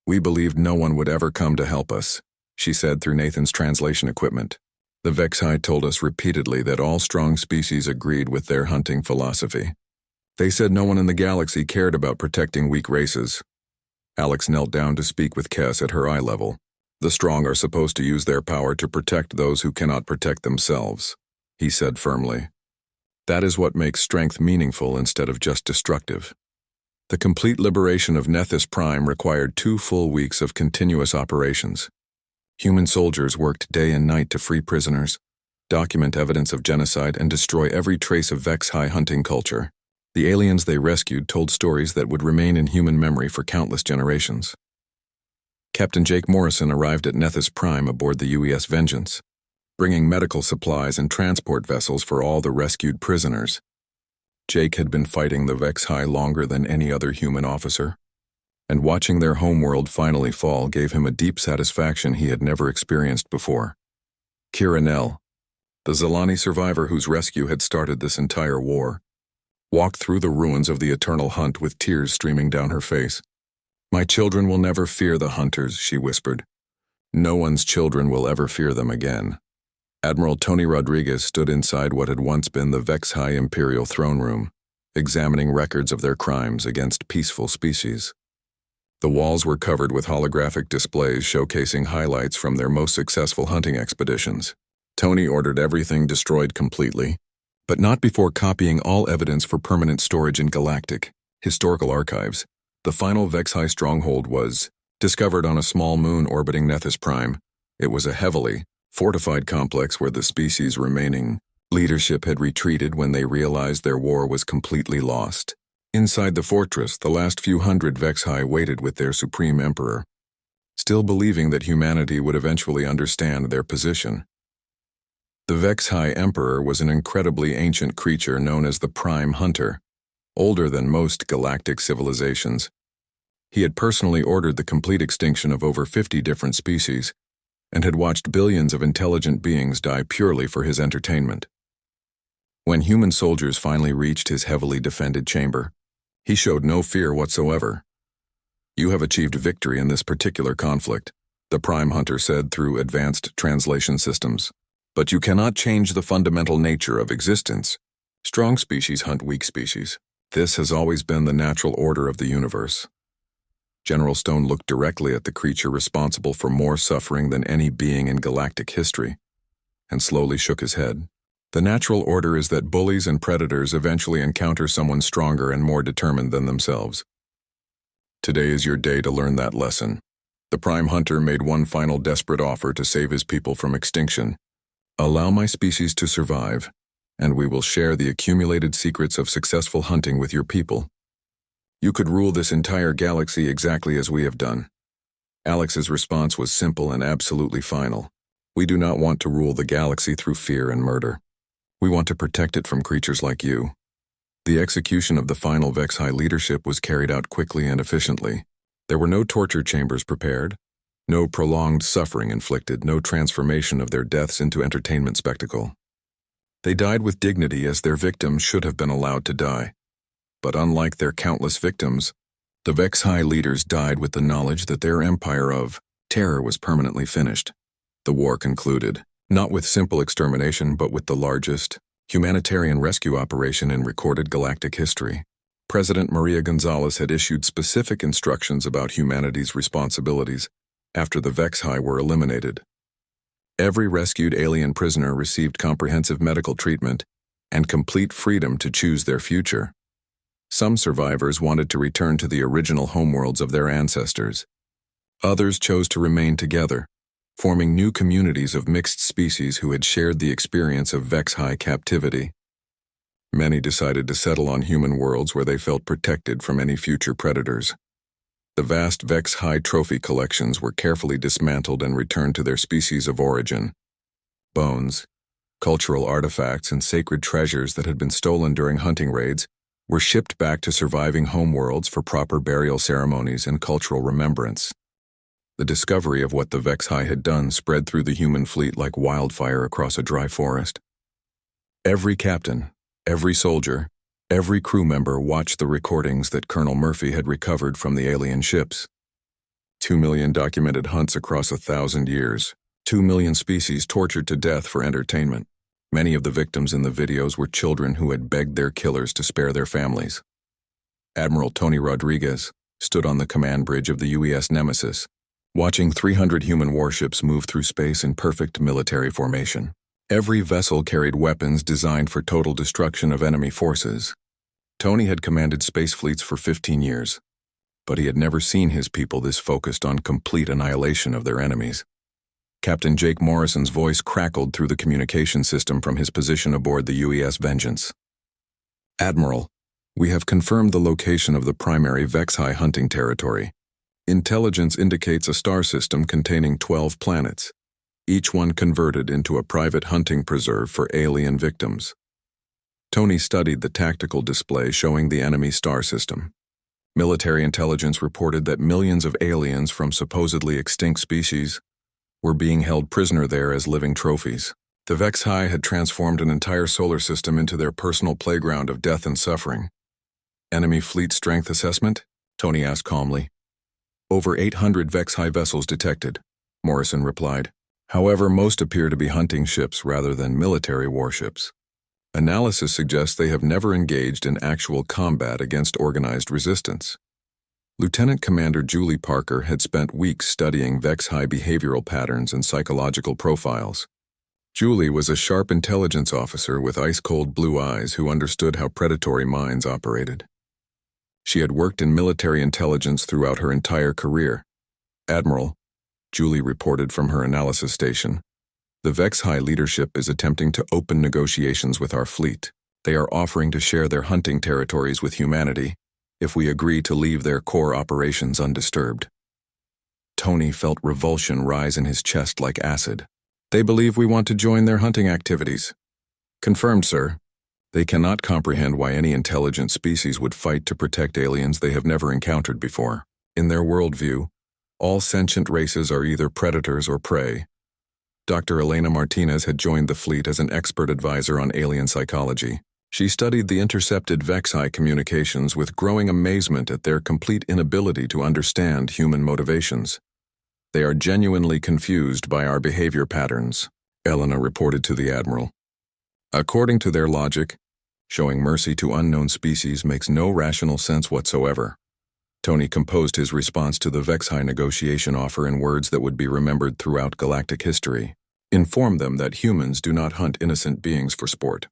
"We believed no one would ever come to help us," she said through Nathan's translation equipment. "The Vex-High told us repeatedly that all strong species agreed with their hunting philosophy. They said no one in the galaxy cared about protecting weak races. Alex knelt down to speak with Kes at her eye level. The strong are supposed to use their power to protect those who cannot protect themselves, he said firmly. That is what makes strength meaningful instead of just destructive. The complete liberation of Nethys Prime required 2 full weeks of continuous operations. Human soldiers worked day and night to free prisoners, document evidence of genocide, and destroy every trace of Vex-High hunting culture. The aliens they rescued told stories that would remain in human memory for countless generations. Captain Jake Morrison arrived at Nethys Prime aboard the UES Vengeance, bringing medical supplies and transport vessels for all the rescued prisoners. Jake had been fighting the Vex-High longer than any other human officer, and watching their homeworld finally fall gave him a deep satisfaction he had never experienced before. Kira Nell, the Zalani survivor whose rescue had started this entire war, walked through the ruins of the Eternal Hunt with tears streaming down her face. My children will never fear the hunters, she whispered. No one's children will ever fear them again. Admiral Tony Rodriguez stood inside what had once been the Vex-High Imperial throne room, examining records of their crimes against peaceful species. The walls were covered with holographic displays showcasing highlights from their most successful hunting expeditions. Tony ordered everything destroyed completely, but not before copying all evidence for permanent storage in Galactic historical archives. The final Vex-High stronghold was discovered on a small moon orbiting Nethys Prime. It was a heavily fortified complex where the species' remaining leadership had retreated when they realized their war was completely lost. Inside the fortress, the last few hundred Vex-High waited with their supreme emperor, still believing that humanity would eventually understand their position. The Vex-High Emperor was an incredibly ancient creature known as the Prime Hunter, older than most galactic civilizations. He had personally ordered the complete extinction of over 50 different species, and had watched billions of intelligent beings die purely for his entertainment. When human soldiers finally reached his heavily defended chamber, he showed no fear whatsoever. You have achieved victory in this particular conflict, the Prime Hunter said through advanced translation systems. But you cannot change the fundamental nature of existence. Strong species hunt weak species. This has always been the natural order of the universe. General Stone looked directly at the creature responsible for more suffering than any being in galactic history, and slowly shook his head. The natural order is that bullies and predators eventually encounter someone stronger and more determined than themselves. Today is your day to learn that lesson. The Prime Hunter made one final desperate offer to save his people from extinction. Allow my species to survive, and we will share the accumulated secrets of successful hunting with your people. You could rule this entire galaxy exactly as we have done. Alex's response was simple and absolutely final. We do not want to rule the galaxy through fear and murder. We want to protect it from creatures like you. The execution of the final Vex-High leadership was carried out quickly and efficiently. There were no torture chambers prepared, no prolonged suffering inflicted, no transformation of their deaths into entertainment spectacle. They died with dignity as their victims should have been allowed to die. But unlike their countless victims, the Vex-High leaders died with the knowledge that their empire of terror was permanently finished. The war concluded, not with simple extermination but with the largest humanitarian rescue operation in recorded galactic history. President Maria Gonzalez had issued specific instructions about humanity's responsibilities after the Vex-High were eliminated. Every rescued alien prisoner received comprehensive medical treatment and complete freedom to choose their future. Some survivors wanted to return to the original homeworlds of their ancestors. Others chose to remain together, forming new communities of mixed species who had shared the experience of Vex-High captivity. Many decided to settle on human worlds where they felt protected from any future predators. The vast Vex-High trophy collections were carefully dismantled and returned to their species of origin. Bones, cultural artifacts, and sacred treasures that had been stolen during hunting raids were shipped back to surviving homeworlds for proper burial ceremonies and cultural remembrance. The discovery of what the Vex-High had done spread through the human fleet like wildfire across a dry forest. Every captain, every soldier, every crew member watched the recordings that Colonel Murphy had recovered from the alien ships. 2 million documented hunts across 1,000 years. 2 million species tortured to death for entertainment. Many of the victims in the videos were children who had begged their killers to spare their families. Admiral Tony Rodriguez, stood on the command bridge of the UES Nemesis, watching 300 human warships move through space in perfect military formation. Every vessel carried weapons designed for total destruction of enemy forces. Tony had commanded space fleets for 15 years, but he had never seen his people this focused on complete annihilation of their enemies. Captain Jake Morrison's voice crackled through the communication system from his position aboard the UES Vengeance. "Admiral, we have confirmed the location of the primary Vex-High hunting territory. Intelligence indicates a star system containing 12 planets, each one converted into a private hunting preserve for alien victims." Tony studied the tactical display showing the enemy star system. Military intelligence reported that millions of aliens from supposedly extinct species were being held prisoner there as living trophies. The Vex-High had transformed an entire solar system into their personal playground of death and suffering. "Enemy fleet strength assessment?" Tony asked calmly. "Over 800 Vex-High vessels detected," Morrison replied. "However, most appear to be hunting ships rather than military warships. Analysis suggests they have never engaged in actual combat against organized resistance." Lieutenant Commander Julie Parker had spent weeks studying Vex-High behavioral patterns and psychological profiles. Julie was a sharp intelligence officer with ice-cold blue eyes who understood how predatory minds operated. She had worked in military intelligence throughout her entire career. "Admiral," Julie reported from her analysis station, "the Vex-High leadership is attempting to open negotiations with our fleet. They are offering to share their hunting territories with humanity if we agree to leave their core operations undisturbed." Tony felt revulsion rise in his chest like acid. "They believe we want to join their hunting activities." "Confirmed, sir. They cannot comprehend why any intelligent species would fight to protect aliens they have never encountered before. In their worldview, all sentient races are either predators or prey." Dr. Elena Martinez had joined the fleet as an expert advisor on alien psychology. She studied the intercepted Vex-High communications with growing amazement at their complete inability to understand human motivations. "They are genuinely confused by our behavior patterns," Elena reported to the Admiral. "According to their logic, showing mercy to unknown species makes no rational sense whatsoever." Tony composed his response to the Vex-High negotiation offer in words that would be remembered throughout galactic history. "Inform them that humans do not hunt innocent beings for sport.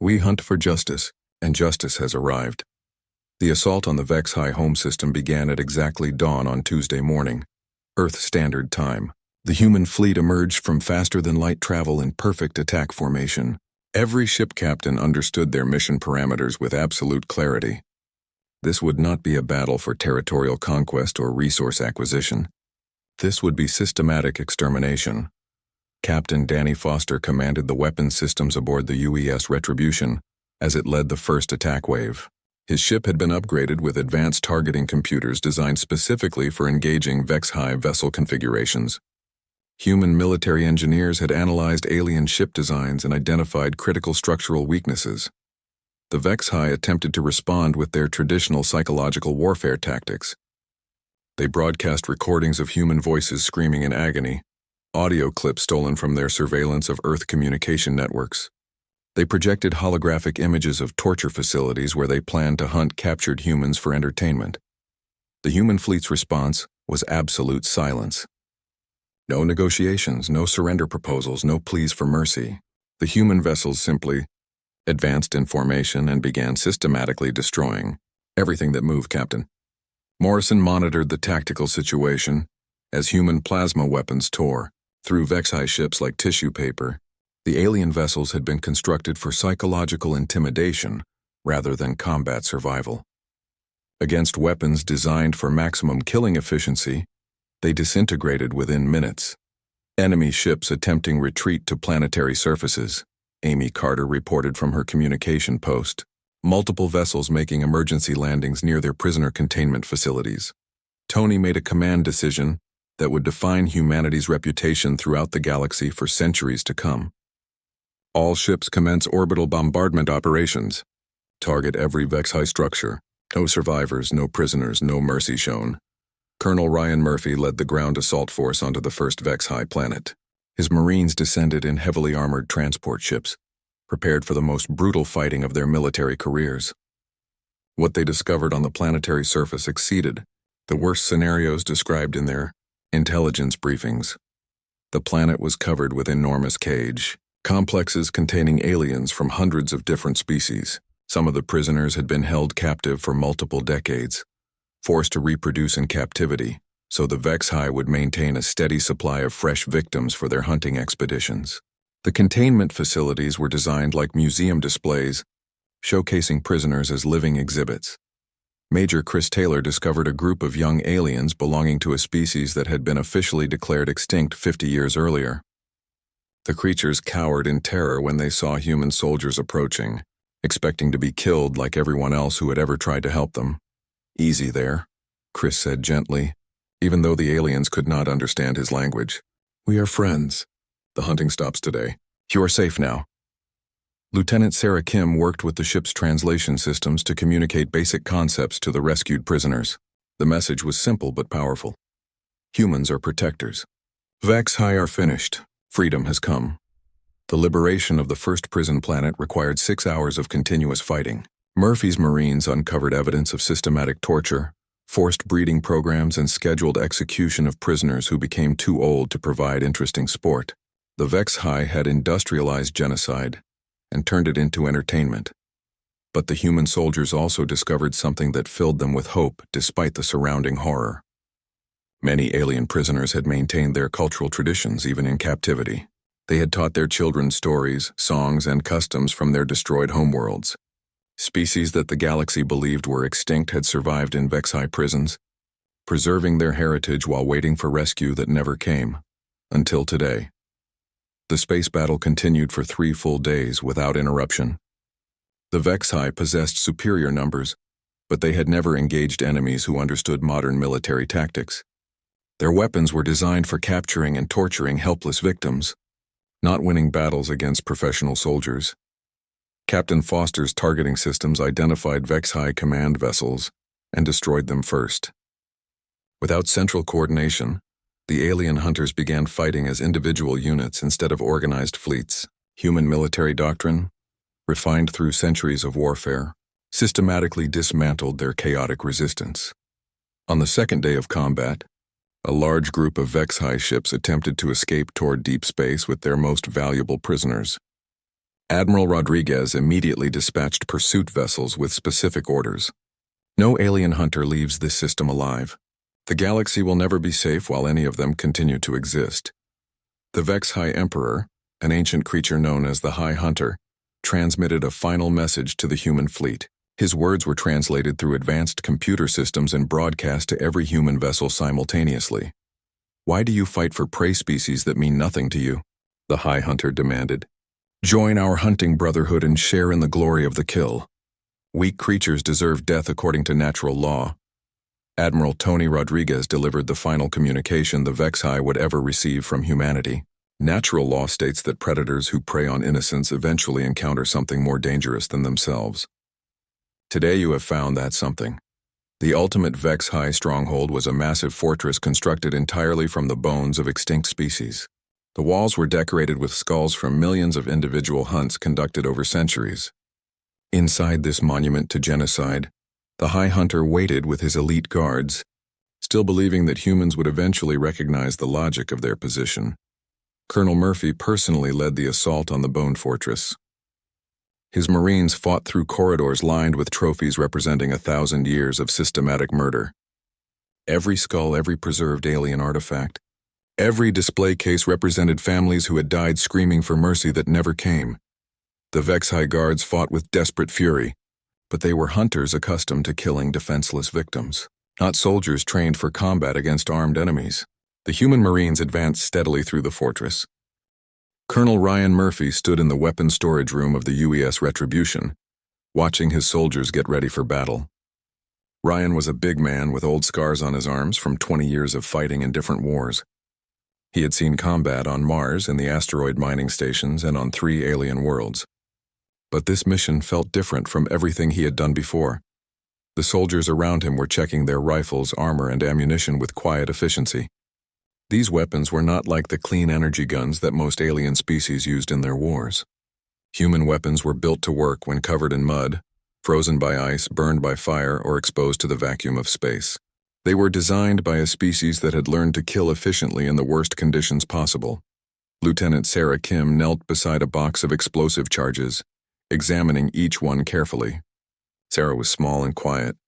We hunt for justice, and justice has arrived." The assault on the Vex-High home system began at exactly dawn on Tuesday morning, Earth Standard Time. The human fleet emerged from faster-than-light travel in perfect attack formation. Every ship captain understood their mission parameters with absolute clarity. This would not be a battle for territorial conquest or resource acquisition. This would be systematic extermination. Captain Danny Foster commanded the weapons systems aboard the UES Retribution as it led the first attack wave. His ship had been upgraded with advanced targeting computers designed specifically for engaging Vex-High vessel configurations. Human military engineers had analyzed alien ship designs and identified critical structural weaknesses. The Vex-High attempted to respond with their traditional psychological warfare tactics. They broadcast recordings of human voices screaming in agony, audio clips stolen from their surveillance of Earth communication networks. They projected holographic images of torture facilities where they planned to hunt captured humans for entertainment. The human fleet's response was absolute silence. No negotiations, no surrender proposals, no pleas for mercy. The human vessels simply advanced in formation and began systematically destroying everything that moved, Captain. Morrison monitored the tactical situation as human plasma weapons tore through Vex-High ships like tissue paper. The alien vessels had been constructed for psychological intimidation rather than combat survival. Against weapons designed for maximum killing efficiency, they disintegrated within minutes. Enemy ships attempting retreat to planetary surfaces, Amy Carter reported from her communication post. Multiple vessels making emergency landings near their prisoner containment facilities. Tony made a command decision that would define humanity's reputation throughout the galaxy for centuries to come. All ships commence orbital bombardment operations. Target every Vex-High structure. No survivors, no prisoners, no mercy shown. Colonel Ryan Murphy led the ground assault force onto the first Vex-High planet. His Marines descended in heavily armored transport ships, prepared for the most brutal fighting of their military careers. What they discovered on the planetary surface exceeded the worst scenarios described in their intelligence briefings. The planet was covered with enormous cage complexes containing aliens from hundreds of different species. Some of the prisoners had been held captive for multiple decades, forced to reproduce in captivity, so the HFY would maintain a steady supply of fresh victims for their hunting expeditions. The containment facilities were designed like museum displays, showcasing prisoners as living exhibits. Major Chris Taylor discovered a group of young aliens belonging to a species that had been officially declared extinct 50 years earlier. The creatures cowered in terror when they saw human soldiers approaching, expecting to be killed like everyone else who had ever tried to help them. "Easy there," Chris said gently, even though the aliens could not understand his language. "We are friends. The hunting stops today. You are safe now." Lieutenant Sarah Kim worked with the ship's translation systems to communicate basic concepts to the rescued prisoners. The message was simple but powerful. Humans are protectors. HFY are finished. Freedom has come. The liberation of the first prison planet required 6 hours of continuous fighting. Murphy's Marines uncovered evidence of systematic torture, forced breeding programs, and scheduled execution of prisoners who became too old to provide interesting sport. The HFY had industrialized genocide and turned it into entertainment. But the human soldiers also discovered something that filled them with hope despite the surrounding horror. Many alien prisoners had maintained their cultural traditions even in captivity. They had taught their children stories, songs, and customs from their destroyed homeworlds. Species that the galaxy believed were extinct had survived in HFY prisons, preserving their heritage while waiting for rescue that never came, until today. The space battle continued for 3 full days without interruption. The HFY possessed superior numbers, but they had never engaged enemies who understood modern military tactics. Their weapons were designed for capturing and torturing helpless victims, not winning battles against professional soldiers. Captain Foster's targeting systems identified HFY command vessels and destroyed them first. Without central coordination, the alien hunters began fighting as individual units instead of organized fleets. Human military doctrine, refined through centuries of warfare, systematically dismantled their chaotic resistance. On the second day of combat, a large group of HFY ships attempted to escape toward deep space with their most valuable prisoners. Admiral Rodriguez immediately dispatched pursuit vessels with specific orders. No alien hunter leaves this system alive. The galaxy will never be safe while any of them continue to exist. The HFY Emperor, an ancient creature known as the High Hunter, transmitted a final message to the human fleet. His words were translated through advanced computer systems and broadcast to every human vessel simultaneously. "Why do you fight for prey species that mean nothing to you?" the High Hunter demanded. "Join our hunting brotherhood and share in the glory of the kill. Weak creatures deserve death according to natural law." Admiral Tony Rodriguez delivered the final communication the HFY would ever receive from humanity. Natural law states that predators who prey on innocents eventually encounter something more dangerous than themselves. Today you have found that something. The ultimate HFY stronghold was a massive fortress constructed entirely from the bones of extinct species. The walls were decorated with skulls from millions of individual hunts conducted over centuries. Inside this monument to genocide, the High Hunter waited with his elite guards, still believing that humans would eventually recognize the logic of their position. Colonel Murphy personally led the assault on the Bone Fortress. His Marines fought through corridors lined with trophies representing 1,000 years of systematic murder. Every skull, every preserved alien artifact, every display case represented families who had died screaming for mercy that never came. The HFY guards fought with desperate fury, but they were hunters accustomed to killing defenseless victims, not soldiers trained for combat against armed enemies. The human Marines advanced steadily through the fortress. Colonel Ryan Murphy stood in the weapons storage room of the UES Retribution, watching his soldiers get ready for battle. Ryan was a big man with old scars on his arms from 20 years of fighting in different wars. He had seen combat on Mars in the asteroid mining stations and on 3 alien worlds. But this mission felt different from everything he had done before. The soldiers around him were checking their rifles, armor, and ammunition with quiet efficiency. These weapons were not like the clean energy guns that most alien species used in their wars. Human weapons were built to work when covered in mud, frozen by ice, burned by fire, or exposed to the vacuum of space. They were designed by a species that had learned to kill efficiently in the worst conditions possible. Lieutenant Sarah Kim knelt beside a box of explosive charges, examining each one carefully. Sarah was small and quiet,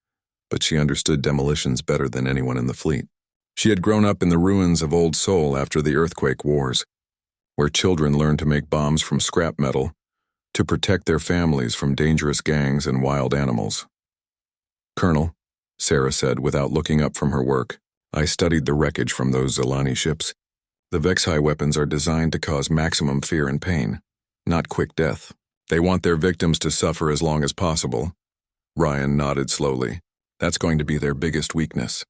but she understood demolitions better than anyone in the fleet. She had grown up in the ruins of Old Seoul after the earthquake wars, where children learned to make bombs from scrap metal to protect their families from dangerous gangs and wild animals. "Colonel," Sarah said without looking up from her work, "I studied the wreckage from those Zilani ships. The HFY weapons are designed to cause maximum fear and pain, not quick death. They want their victims to suffer as long as possible." Ryan nodded slowly. "That's going to be their biggest weakness.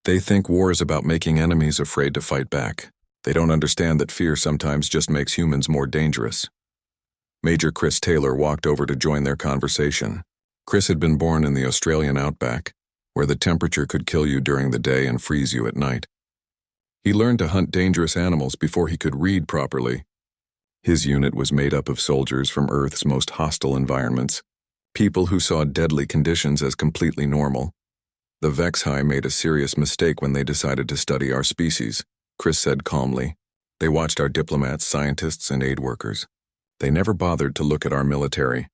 They think war is about making enemies afraid to fight back. They don't understand that fear sometimes just makes humans more dangerous." Major Chris Taylor walked over to join their conversation. Chris had been born in the Australian outback, where the temperature could kill you during the day and freeze you at night. He learned to hunt dangerous animals before he could read properly. His unit was made up of soldiers from Earth's most hostile environments, people who saw deadly conditions as completely normal. "The HFY made a serious mistake when they decided to study our species," Chris said calmly. "They watched our diplomats, scientists, and aid workers. They never bothered to look at our military."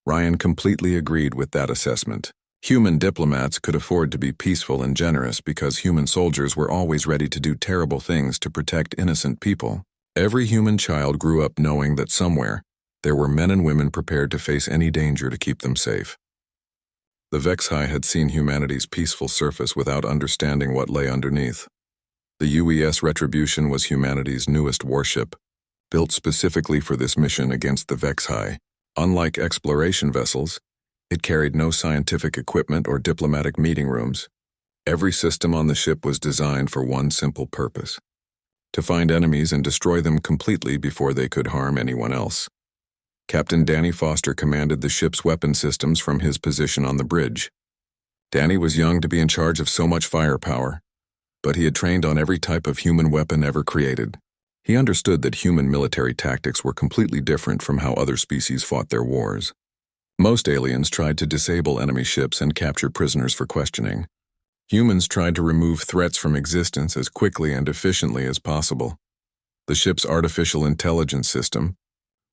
Ryan completely agreed with that assessment. Human diplomats could afford to be peaceful and generous because human soldiers were always ready to do terrible things to protect innocent people. Every human child grew up knowing that somewhere there were men and women prepared to face any danger to keep them safe. The HFY had seen humanity's peaceful surface without understanding what lay underneath. The UES Retribution was humanity's newest warship, built specifically for this mission against the HFY. Unlike exploration vessels, it carried no scientific equipment or diplomatic meeting rooms. Every system on the ship was designed for one simple purpose: to find enemies and destroy them completely before they could harm anyone else. Captain Danny Foster commanded the ship's weapon systems from his position on the bridge. Danny was young to be in charge of so much firepower, but he had trained on every type of human weapon ever created. He understood that human military tactics were completely different from how other species fought their wars. Most aliens tried to disable enemy ships and capture prisoners for questioning. Humans tried to remove threats from existence as quickly and efficiently as possible. The ship's artificial intelligence system,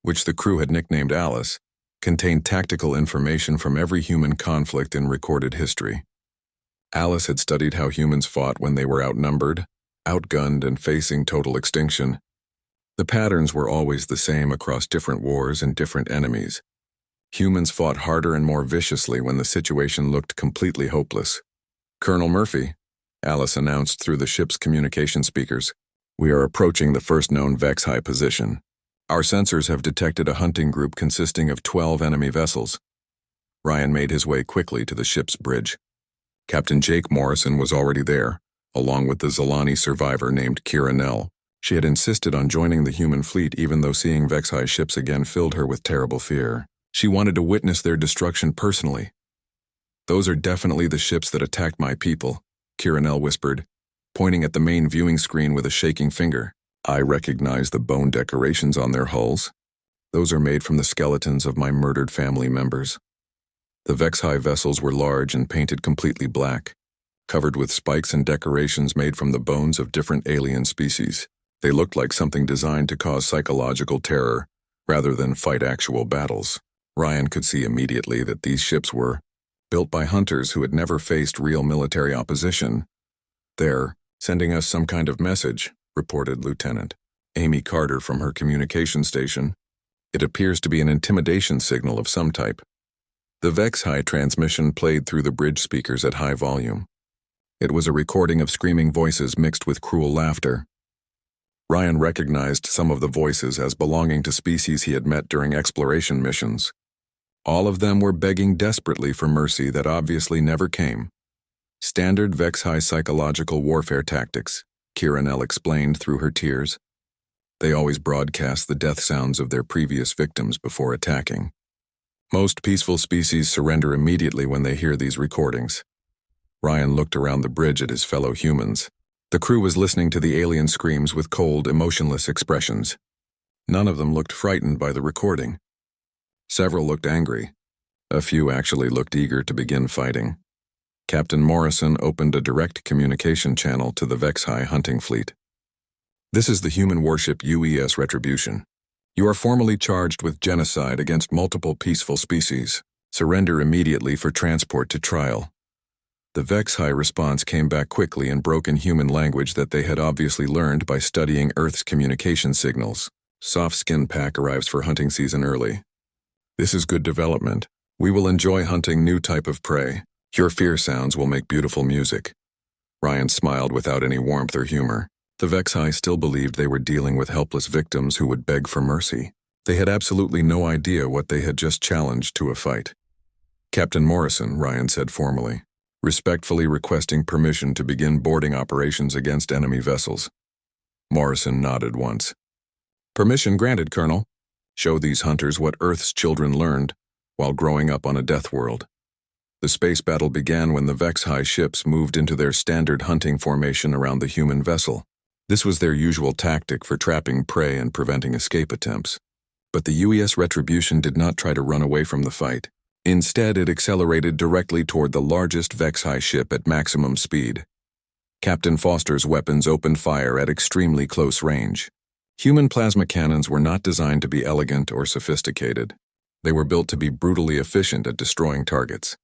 which the crew had nicknamed Alice, contained tactical information from every human conflict in recorded history. Alice had studied how humans fought when they were outnumbered, outgunned, and facing total extinction. The patterns were always the same across different wars and different enemies. Humans fought harder and more viciously when the situation looked completely hopeless. "Colonel Murphy," Alice announced through the ship's communication speakers, "we are approaching the first known HFY position. Our sensors have detected a hunting group consisting of 12 enemy vessels." Ryan made his way quickly to the ship's bridge. Captain Jake Morrison was already there, along with the Zilani survivor named Kira Nell. She had insisted on joining the human fleet even though seeing HFY ships again filled her with terrible fear. She wanted to witness their destruction personally. "Those are definitely the ships that attacked my people," Kira Nell whispered, pointing at the main viewing screen with a shaking finger. "I recognize the bone decorations on their hulls. Those are made from the skeletons of my murdered family members." The HFY vessels were large and painted completely black, covered with spikes and decorations made from the bones of different alien species. They looked like something designed to cause psychological terror rather than fight actual battles. Ryan could see immediately that these ships were built by hunters who had never faced real military opposition. "They're sending us some kind of message," reported Lieutenant Amy Carter from her communication station. "It appears to be an intimidation signal of some type." The HFY transmission played through the bridge speakers at high volume. It was a recording of screaming voices mixed with cruel laughter. Ryan recognized some of the voices as belonging to species he had met during exploration missions. All of them were begging desperately for mercy that obviously never came. "Standard HFY psychological warfare tactics," Kira Nell explained through her tears. "They always broadcast the death sounds of their previous victims before attacking. Most peaceful species surrender immediately when they hear these recordings." Ryan looked around the bridge at his fellow humans. The crew was listening to the alien screams with cold, emotionless expressions. None of them looked frightened by the recording. Several looked angry. A few actually looked eager to begin fighting. Captain Morrison opened a direct communication channel to the Vexhai hunting fleet. This is the human warship UES Retribution. You are formally charged with genocide against multiple peaceful species. Surrender immediately for transport to trial. The Vexhai response came back quickly in broken human language that they had obviously learned by studying Earth's communication signals. Soft skin pack arrives for hunting season early. This is good development. We will enjoy hunting new type of prey. Your fear sounds will make beautiful music. Ryan smiled without any warmth or humor. The Vexhai still believed they were dealing with helpless victims who would beg for mercy. They had absolutely no idea what they had just challenged to a fight. Captain Morrison, Ryan said formally, respectfully requesting permission to begin boarding operations against enemy vessels. Morrison nodded once. Permission granted, Colonel. Show these hunters what Earth's children learned while growing up on a death world. The space battle began when the Vexhai ships moved into their standard hunting formation around the human vessel. This was their usual tactic for trapping prey and preventing escape attempts. But the UES Retribution did not try to run away from the fight. Instead, it accelerated directly toward the largest Vexhai ship at maximum speed. Captain Foster's weapons opened fire at extremely close range. Human plasma cannons were not designed to be elegant or sophisticated. They were built to be brutally efficient at destroying targets.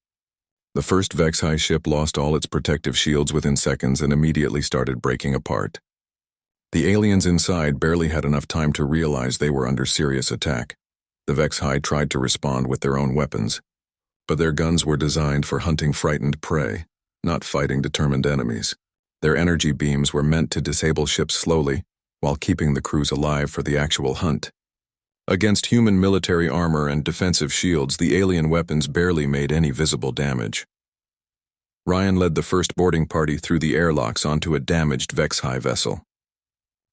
The first Vexhai ship lost all its protective shields within seconds and immediately started breaking apart. The aliens inside barely had enough time to realize they were under serious attack. The Vexhai tried to respond with their own weapons, but their guns were designed for hunting frightened prey, not fighting determined enemies. Their energy beams were meant to disable ships slowly, while keeping the crews alive for the actual hunt. Against human military armor and defensive shields, the alien weapons barely made any visible damage. Ryan led the first boarding party through the airlocks onto a damaged Vexhai vessel.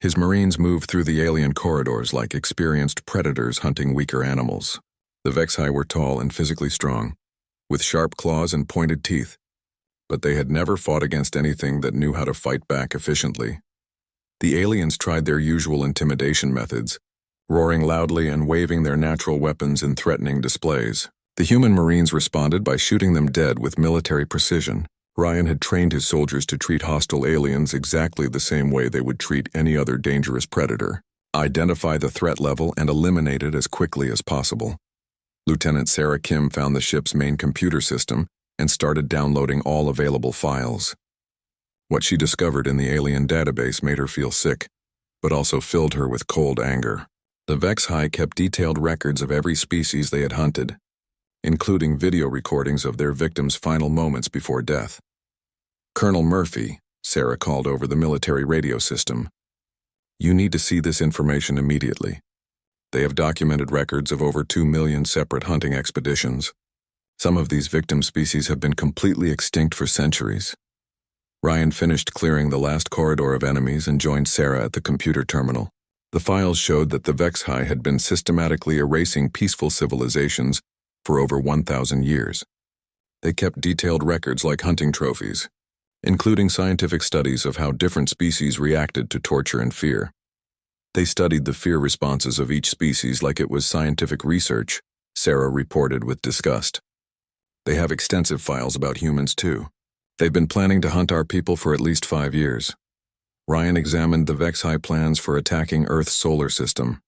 His Marines moved through the alien corridors like experienced predators hunting weaker animals. The Vexhai were tall and physically strong, with sharp claws and pointed teeth, but they had never fought against anything that knew how to fight back efficiently. The aliens tried their usual intimidation methods, roaring loudly and waving their natural weapons in threatening displays. The human Marines responded by shooting them dead with military precision. Ryan had trained his soldiers to treat hostile aliens exactly the same way they would treat any other dangerous predator. Identify the threat level and eliminate it as quickly as possible. Lieutenant Sarah Kim found the ship's main computer system and started downloading all available files. What she discovered in the alien database made her feel sick, but also filled her with cold anger. The Vexhai kept detailed records of every species they had hunted, including video recordings of their victims' final moments before death. Colonel Murphy, Sarah called over the military radio system. You need to see this information immediately. They have documented records of over 2 million separate hunting expeditions. Some of these victim species have been completely extinct for centuries. Ryan finished clearing the last corridor of enemies and joined Sarah at the computer terminal. The files showed that the Vexhai had been systematically erasing peaceful civilizations for over 1,000 years. They kept detailed records like hunting trophies, including scientific studies of how different species reacted to torture and fear. They studied the fear responses of each species like it was scientific research, Sarah reported with disgust. They have extensive files about humans too. They've been planning to hunt our people for at least 5 years. Ryan examined the Vexhai plans for attacking Earth's solar system.